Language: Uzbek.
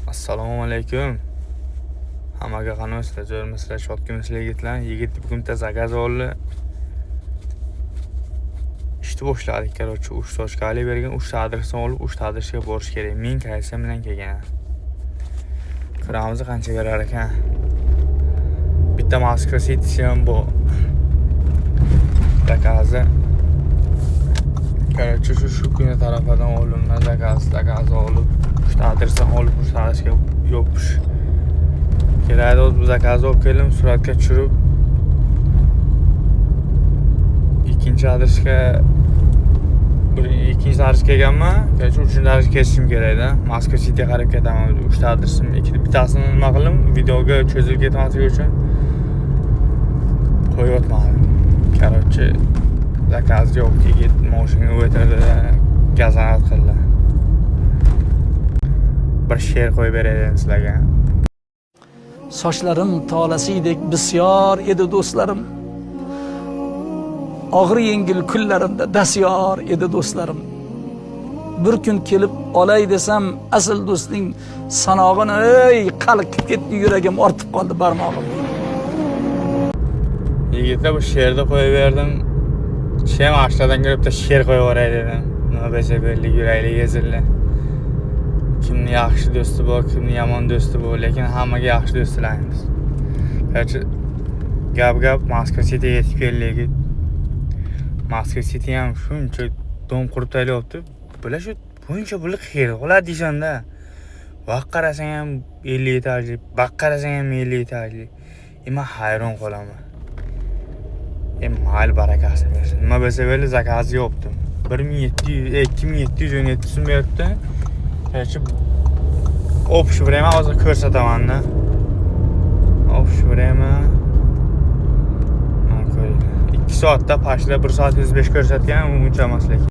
Assalomu alaykum. Hammaga qanday jo'rmisizlar, shodmisizlar yigitlar. Yigit bugunda zakaz oldi. İşte boshladik, короче, 3 sochkali bergan, 3 ta adresni olib, 3 ta adresga borish kerak. Men qaysam bilan kelgan. Kiramiz qancha berar ekan. Bitta Moskva City ham bu. Zakazi. Короче, shu kuni tarafidan olingan zakaz olib, 3 ta adresni olib, 3 ta adresga yopish. Kelaydi, bu zakazni olib keldim, suratga tushirib ikkinchi adresga kelganman. Kecha 3-chi adresga ketishim kerakda. Moskva City'ga qarab ketaman. 3 ta adresim, bittasini nima qildim, videoga cho'zilib ketmasligi uchun qo'yotmadim. Короче, zakaz yo'q, yigit mashinaga o'tirdi, gazanat qildi. Bir she'r qo'yib beray dedim sizlarga. Sochlarim tolasiydek bisyor edi do'stlarim. Og'ir yengil kunlarimda dasyor edi do'stlarim. Bir kun kelib olay desam, asl do'stning sanog'ini ey qalqib ketdi, yuragim ortib qoldi barmog'im. Yigitlar bu she'rni qo'yib berdim. Shem ashtadan kiribda she'r qo'yib yuboray dedim. Nima bo'lsa belli, yuragli ezildi. Kimni yaxshi do'sti bor, kimni yomon do'sti bor, lekin hammaga yaxshi do'st tilaymiz. Короче, gap Moskva City'ga yetib keldik. Moskva City ham shuncha dom qurib tayyorlabdi. Bular shu buncha pul xayr qiladi deyshanda. Vaq qarasang ham 50 etajli, baq qarasang ham 50 etajli. Men hayron qolaman. Mal barakasini bersin. Nima bo'lsa belli zakaz yo'qdi. 2717 so'm beribdi. Короче, общее время hozir ko'rsataman-da. Общее время 2 soatda pashla 1 soat 25 ko'rsatgan, uncha emas lekin.